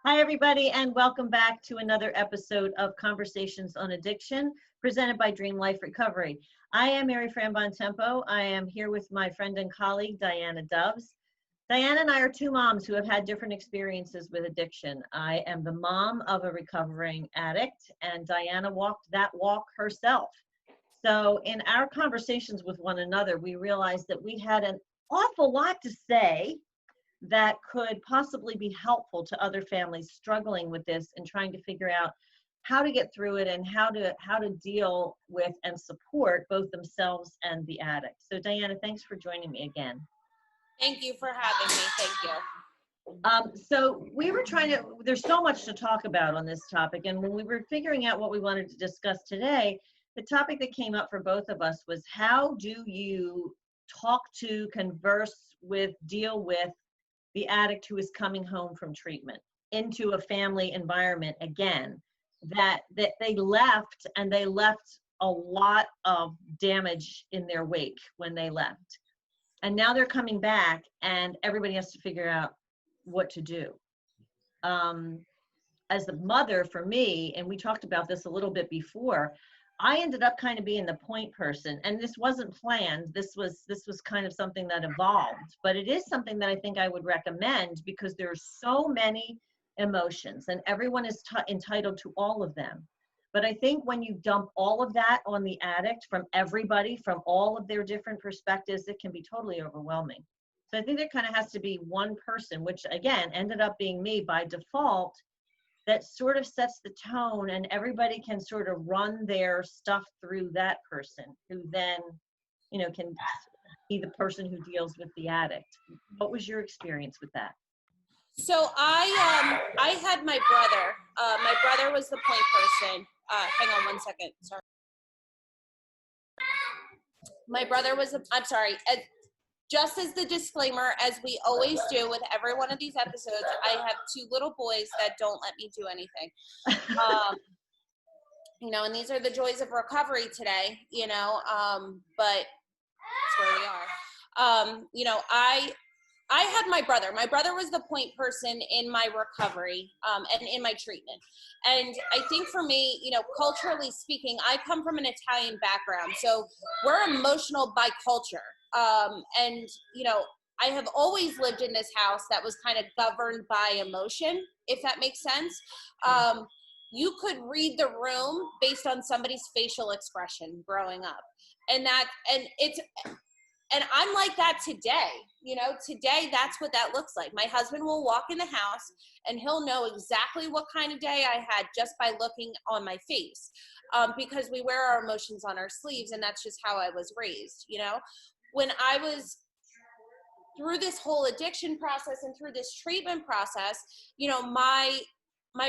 Hi, everybody, and welcome back to another episode of Conversations on Addiction, presented by DreamLife Recovery. I am Mary Fran Bontempo. I am here with my friend and colleague, Diana Doves. Diana and I are two moms who have had different experiences with addiction. I am the mom of a recovering addict, and Diana walked that walk herself. So in our conversations with one another, we realized that we had an awful lot to say that could possibly be helpful to other families struggling with this and trying to figure out how to get through it and how to deal with and support both themselves and the addict. So Diana, thanks for joining me again. Thank you for having me. Thank you. So we were there's so much to talk about on this topic, and when we were figuring out what we wanted to discuss today, the topic that came up for both of us was, how do you talk to, converse with, deal with the addict who is coming home from treatment into a family environment again, that they left, and they left a lot of damage in their wake when they left. And now they're coming back and everybody has to figure out what to do. As the mother, for me, and we talked about this a little bit before, I ended up kind of being the point person, and this wasn't planned. This was kind of something that evolved, but it is something that I think I would recommend because there's so many emotions and everyone is entitled to all of them. But I think when you dump all of that on the addict from everybody, from all of their different perspectives, it can be totally overwhelming. So I think there kind of has to be one person, which again ended up being me by default, that sort of sets the tone, and everybody can sort of run their stuff through that person, who then, can be the person who deals with the addict. What was your experience with that? So I had my brother. My brother was the point person. Hang on one second. Sorry. My brother was. I'm sorry. Just as the disclaimer, as we always do with every one of these episodes, I have two little boys that don't let me do anything. And these are the joys of recovery today, but that's where we are. I had my brother. My brother was the point person in my recovery and in my treatment. And I think for me, culturally speaking, I come from an Italian background. So we're emotional by culture. I have always lived in this house that was kind of governed by emotion, if that makes sense. You could read the room based on somebody's facial expression growing up. And I'm like that today. Today, that's what that looks like. My husband will walk in the house and he'll know exactly what kind of day I had just by looking on my face, because we wear our emotions on our sleeves, and that's just how I was raised. When I was through this whole addiction process and through this treatment process, my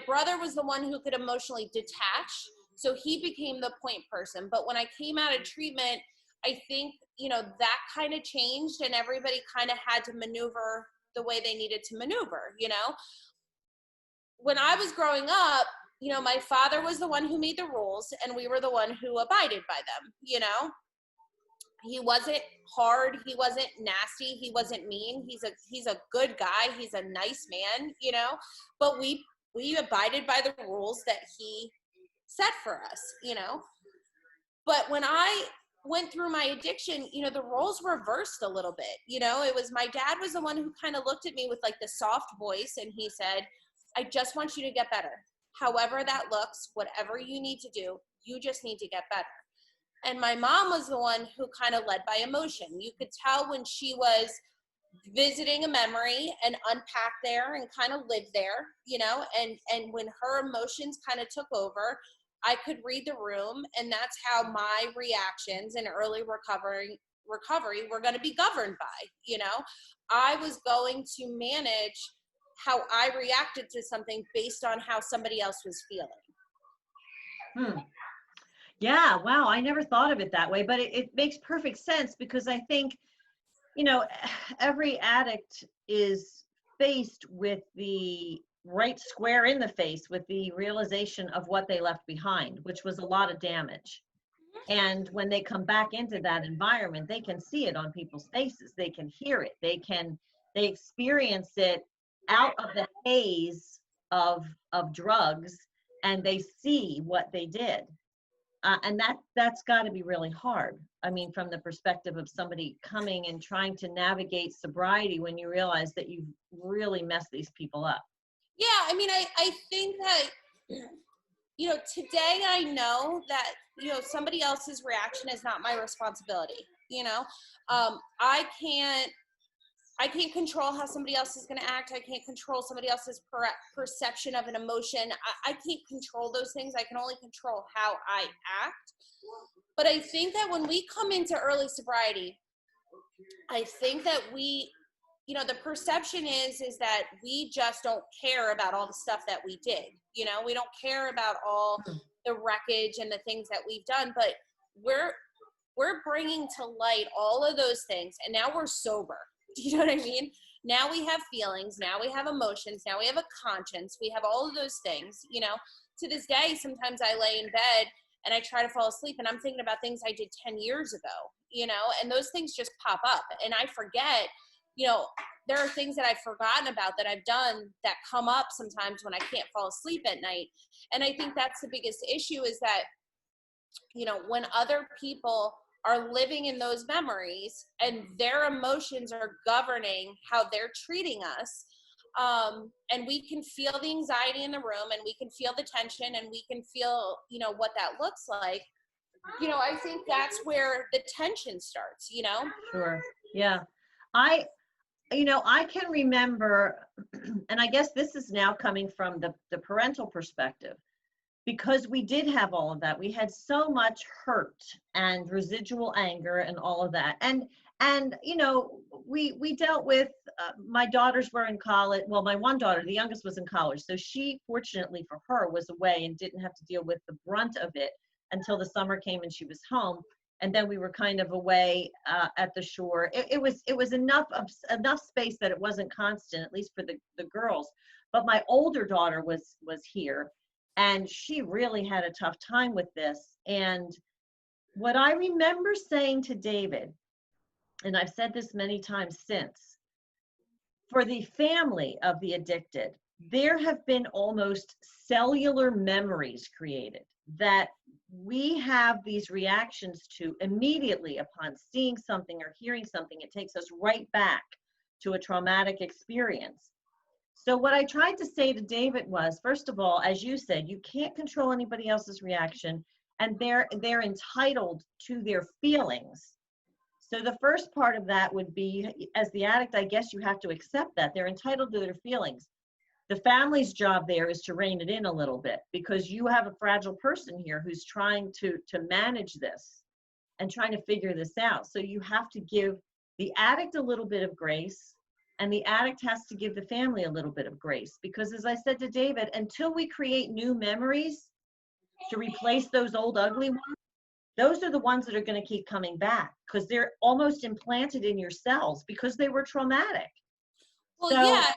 brother was the one who could emotionally detach. So he became the point person. But when I came out of treatment, I think, that kind of changed, and everybody kind of had to maneuver the way they needed to maneuver. When I was growing up, my father was the one who made the rules, and we were the one who abided by them. He wasn't hard. He wasn't nasty. He wasn't mean. He's a good guy. He's a nice man, but we abided by the rules that he set for us, But when I went through my addiction, the roles reversed a little bit. It was, my dad was the one who kind of looked at me with like the soft voice, and he said, I just want you to get better. However that looks, whatever you need to do, you just need to get better. And my mom was the one who kind of led by emotion. You could tell when she was visiting a memory and unpack there and kind of live there, and when her emotions kind of took over, I could read the room, and that's how my reactions in early recovery were going to be governed by. I was going to manage how I reacted to something based on how somebody else was feeling. Yeah, wow, I never thought of it that way, but it makes perfect sense, because I think, every addict is faced with the right square in the face with the realization of what they left behind, which was a lot of damage. And when they come back into that environment, they can see it on people's faces. They can hear it. They experience it out of the haze of drugs, and they see what they did. And that's got to be really hard. I mean, from the perspective of somebody coming and trying to navigate sobriety when you realize that you've really messed these people up. Yeah, I mean, I think that, you know, today I know that, you know, somebody else's reaction is not my responsibility. You know, I can't control how somebody else is going to act. I can't control somebody else's perception of an emotion. I can't control those things. I can only control how I act. But I think that when we come into early sobriety, I think that we, you know, the perception is that we just don't care about all the stuff that we did. You know, we don't care about all the wreckage and the things that we've done, but we're bringing to light all of those things, and now we're sober. Do you know what I mean? Now we have feelings, now we have emotions, now we have a conscience, we have all of those things. You know, to this day, sometimes I lay in bed and I try to fall asleep and I'm thinking about things I did 10 years ago, you know, and those things just pop up and I forget. You know, there are things that I've forgotten about that I've done that come up sometimes when I can't fall asleep at night. And I think that's the biggest issue, is that, you know, when other people are living in those memories and their emotions are governing how they're treating us, and we can feel the anxiety in the room and we can feel the tension and we can feel, you know, what that looks like. You know, I think that's where the tension starts, you know? Sure. Yeah. I can remember, and I guess this is now coming from the parental perspective, because we did have all of that. We had so much hurt and residual anger and all of that. And you know, we dealt with, my daughters were in college. Well, my one daughter, the youngest, was in college. So she, fortunately for her, was away and didn't have to deal with the brunt of it until the summer came and she was home. And then we were kind of away at the shore. It was enough space that it wasn't constant, at least for the girls. But my older daughter was here, and she really had a tough time with this. And what I remember saying to David, and I've said this many times since, for the family of the addicted, there have been almost cellular memories created that we have these reactions to immediately upon seeing something or hearing something. It takes us right back to a traumatic experience. So what I tried to say to David was, first of all, as you said, you can't control anybody else's reaction, and they're entitled to their feelings. So the first part of that would be, as the addict, I guess you have to accept that they're entitled to their feelings. The family's job there is to rein it in a little bit, because you have a fragile person here who's trying to manage this and trying to figure this out. So you have to give the addict a little bit of grace, and the addict has to give the family a little bit of grace, because as I said to David, until we create new memories to replace those old ugly ones, those are the ones that are going to keep coming back, because they're almost implanted in your cells because they were traumatic. Well, So, yeah,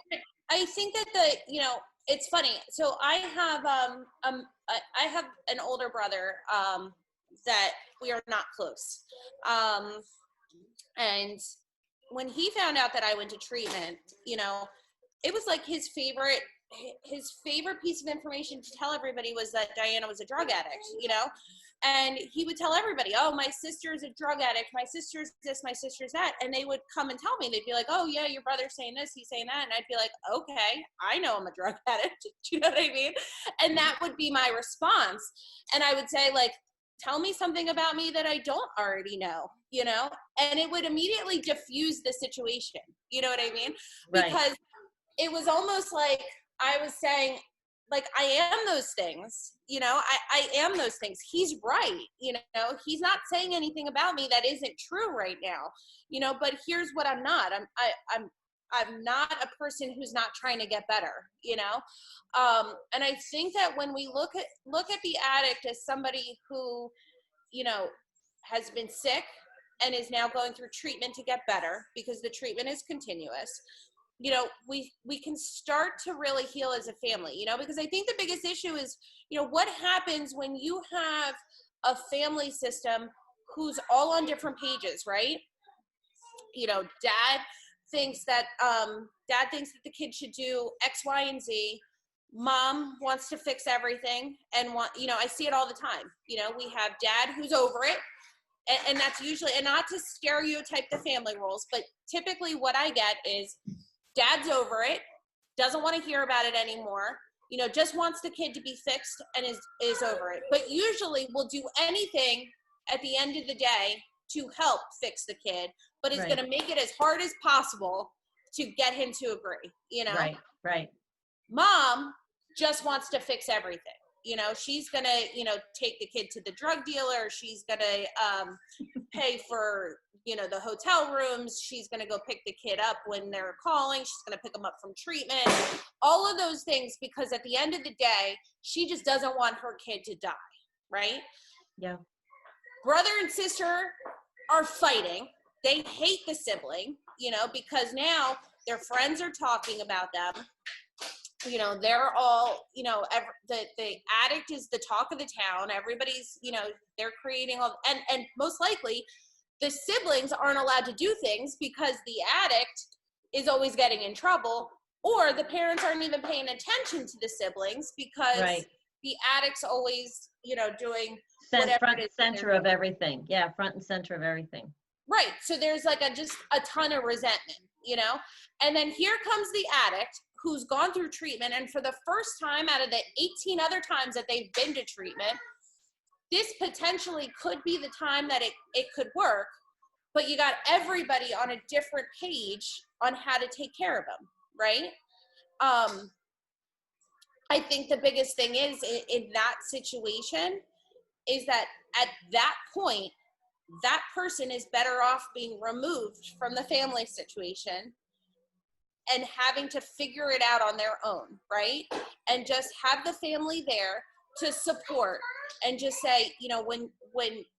I think that you know, it's funny. So I have an older brother that we are not close, and when he found out that I went to treatment, you know, it was like his favorite piece of information to tell everybody was that Diana was a drug addict, you know? And he would tell everybody, oh, my sister's a drug addict, my sister's this, my sister's that. And they would come and tell me, they'd be like, oh yeah, your brother's saying this, he's saying that. And I'd be like, okay, I know I'm a drug addict. Do you know what I mean? And that would be my response. And I would say, like, tell me something about me that I don't already know, you know? And it would immediately diffuse the situation. You know what I mean? right. Because it was almost like I was saying, like, I am those things, you know, I am those things. He's right. You know, he's not saying anything about me that isn't true right now, you know, but here's what I'm not. I'm not a person who's not trying to get better, you know? And I think that when we look at the addict as somebody who, you know, has been sick and is now going through treatment to get better, because the treatment is continuous, you know, we can start to really heal as a family, you know, because I think the biggest issue is, you know, what happens when you have a family system who's all on different pages, right? You know, dad thinks that the kid should do X, Y, and Z. Mom wants to fix everything and I see it all the time. We have dad who's over it. And that's usually, and not to stereotype the family roles, but typically what I get is dad's over it, doesn't want to hear about it anymore, just wants the kid to be fixed and is over it. But usually will do anything at the end of the day to help fix the kid, but is going to make it as hard as possible to get him to agree, Right. Mom just wants to fix everything. She's going to, take the kid to the drug dealer. She's going to pay for, the hotel rooms. She's going to go pick the kid up when they're calling. She's going to pick them up from treatment. All of those things, because at the end of the day, she just doesn't want her kid to die, right? Yeah. Brother and sister are fighting. They hate the sibling, because now their friends are talking about them. They're all, the addict is the talk of the town. Everybody's, they're creating all, and most likely the siblings aren't allowed to do things because the addict is always getting in trouble, or the parents aren't even paying attention to the siblings because the addict's always, doing whatever front it is. Center of everything. Yeah. Front and center of everything. Right. So there's just a ton of resentment, and then here comes the addict who's gone through treatment, and for the first time out of the 18 other times that they've been to treatment, this potentially could be the time that it could work, but you got everybody on a different page on how to take care of them, right? I think the biggest thing is in that situation is that at that point, that person is better off being removed from the family situation and having to figure it out on their own, right? And just have the family there to support and just say, when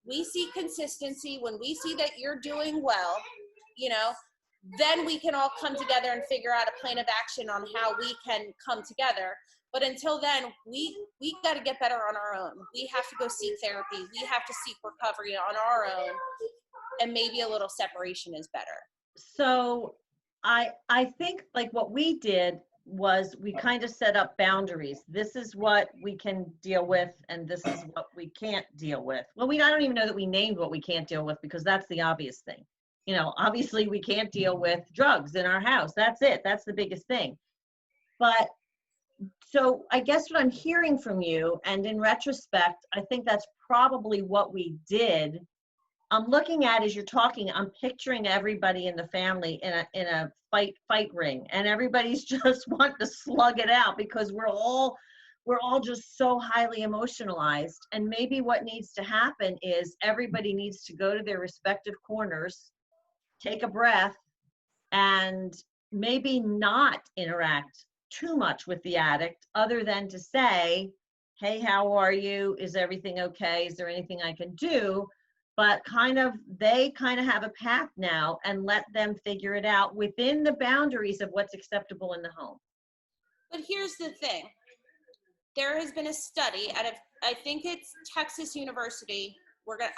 we see consistency, when we see that you're doing well, then we can all come together and figure out a plan of action on how we can come together. But until then, we got to get better on our own. We have to go seek therapy. We have to seek recovery on our own, and maybe a little separation is better. So I think what we did was we kind of set up boundaries. This is what we can deal with, and this is what we can't deal with. Well, I don't even know that we named what we can't deal with, because that's the obvious thing. Obviously we can't deal with drugs in our house. That's it. That's the biggest thing. But so I guess what I'm hearing from you, and in retrospect, I think that's probably what we did. I'm looking at, as you're talking, I'm picturing everybody in the family in a fight ring, and everybody's just wanting to slug it out because we're all just so highly emotionalized. And maybe what needs to happen is everybody needs to go to their respective corners, take a breath, and maybe not interact too much with the addict, other than to say, hey, how are you? Is everything okay? Is there anything I can do? But they have a path now, and let them figure it out within the boundaries of what's acceptable in the home. But here's the thing. There has been a study out of, I think it's Texas University.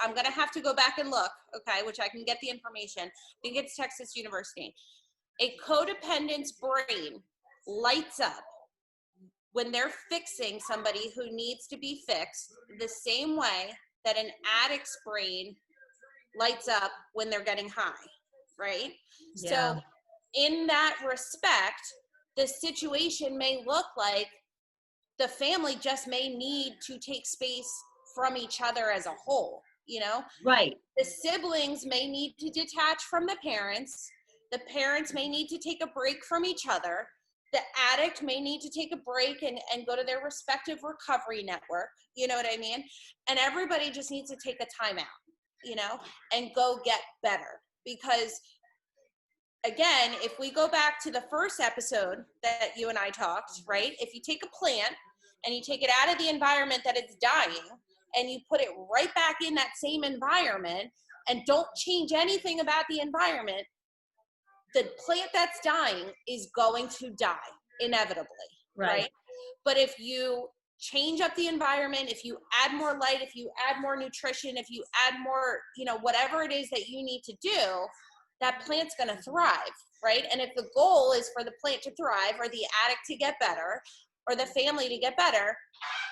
I'm going to have to go back and look, okay, which I can get the information. I think it's Texas University. A codependent's brain lights up when they're fixing somebody who needs to be fixed, the same way that an addict's brain lights up when they're getting high, right? Yeah. So in that respect, the situation may look like the family just may need to take space from each other as a whole, Right. The siblings may need to detach from the parents. The parents may need to take a break from each other. The addict may need to take a break and go to their respective recovery network. You know what I mean? And everybody just needs to take a time out, and go get better. Because again, if we go back to the first episode that you and I talked, right? If you take a plant and you take it out of the environment that it's dying and you put it right back in that same environment and don't change anything about the environment, the plant that's dying is going to die inevitably, right? But if you change up the environment, if you add more light, if you add more nutrition, if you add more, whatever it is that you need to do, that plant's going to thrive, right? And if the goal is for the plant to thrive or the addict to get better, or the family to get better,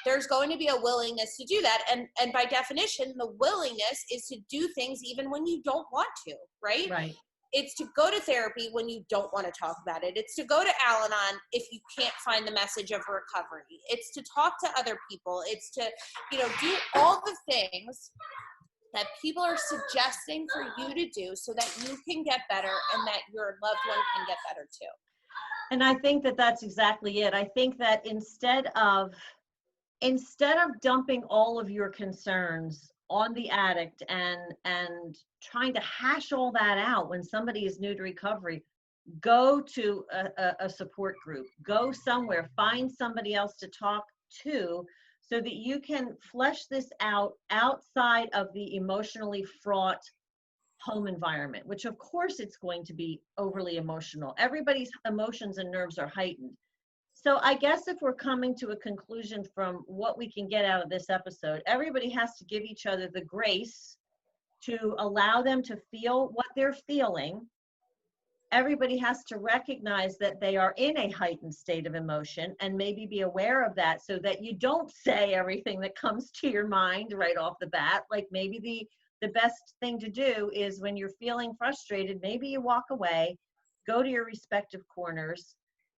there's going to be a willingness to do that. And by definition, the willingness is to do things even when you don't want to, right? Right. It's to go to therapy when you don't want to talk about it. It's to go to Al-Anon if you can't find the message of recovery. It's to talk to other people. It's to, do all the things that people are suggesting for you to do so that you can get better and that your loved one can get better too. And I think that that's exactly it. I think that instead of dumping all of your concerns on the addict and trying to hash all that out when somebody is new to recovery, go to a support group, go somewhere, find somebody else to talk to so that you can flesh this out outside of the emotionally fraught home environment, which of course it's going to be overly emotional. Everybody's emotions and nerves are heightened. So I guess if we're coming to a conclusion from what we can get out of this episode, everybody has to give each other the grace to allow them to feel what they're feeling. Everybody has to recognize that they are in a heightened state of emotion and maybe be aware of that so that you don't say everything that comes to your mind right off the bat. Like maybe the best thing to do is when you're feeling frustrated, maybe you walk away, go to your respective corners,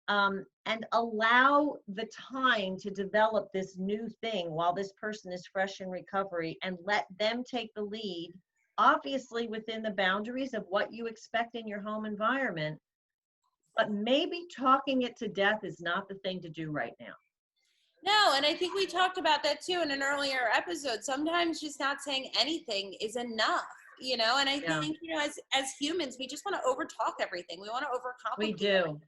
and allow the time to develop this new thing while this person is fresh in recovery, and let them take the lead, obviously within the boundaries of what you expect in your home environment. But maybe talking it to death is not the thing to do right now. No, and I think we talked about that too in an earlier episode. Sometimes just not saying anything is enough, and I think, as humans, we just want to overtalk everything. We want to overcomplicate. We do.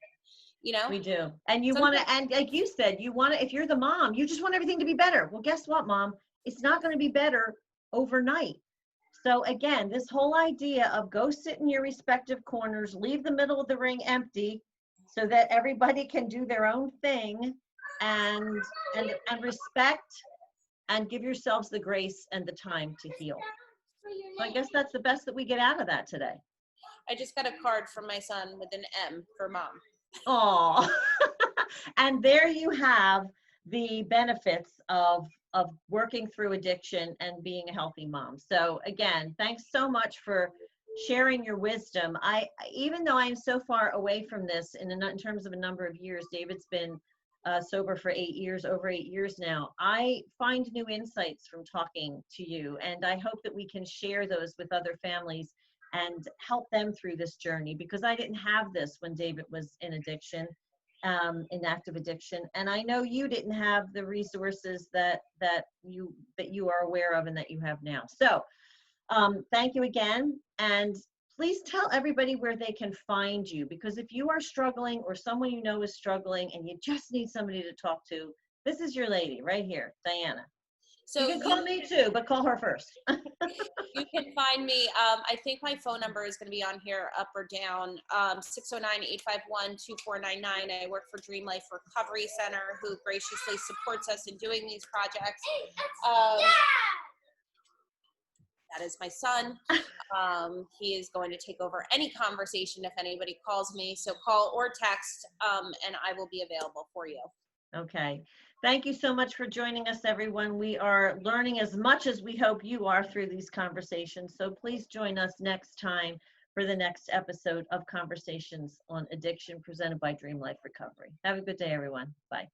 We do. And you Sometimes, want to, and like you said, you want to, if you're the mom, you just want everything to be better. Well, guess what, Mom? It's not going to be better overnight. So again, this whole idea of go sit in your respective corners, leave the middle of the ring empty so that everybody can do their own thing, and respect, and give yourselves the grace and the time to heal. So I guess that's the best that we get out of that today. I just got a card from my son with an M for mom. Oh, and there you have the benefits of working through addiction and being a healthy mom. So again, thanks so much for sharing your wisdom. Even though I'm so far away from this in terms of a number of years, David's been sober for 8 years, over 8 years now. I find new insights from talking to you, and I hope that we can share those with other families and help them through this journey, because I didn't have this when David was in addiction, in active addiction, and I know you didn't have the resources that you are aware of and that you have now. So thank you again, and please tell everybody where they can find you, because if you are struggling or someone you know is struggling and you just need somebody to talk to, this is your lady right here, Diana. So you can call me too, but call her first. You can find me. I think my phone number is going to be on here, up or down, 609-851-2499. I work for DreamLife Recovery Center, who graciously supports us in doing these projects. That is my son. He is going to take over any conversation if anybody calls me. So call or text, and I will be available for you. Okay. Thank you so much for joining us, everyone. We are learning as much as we hope you are through these conversations. So please join us next time for the next episode of Conversations on Addiction, presented by DreamLife Recovery. Have a good day, everyone. Bye.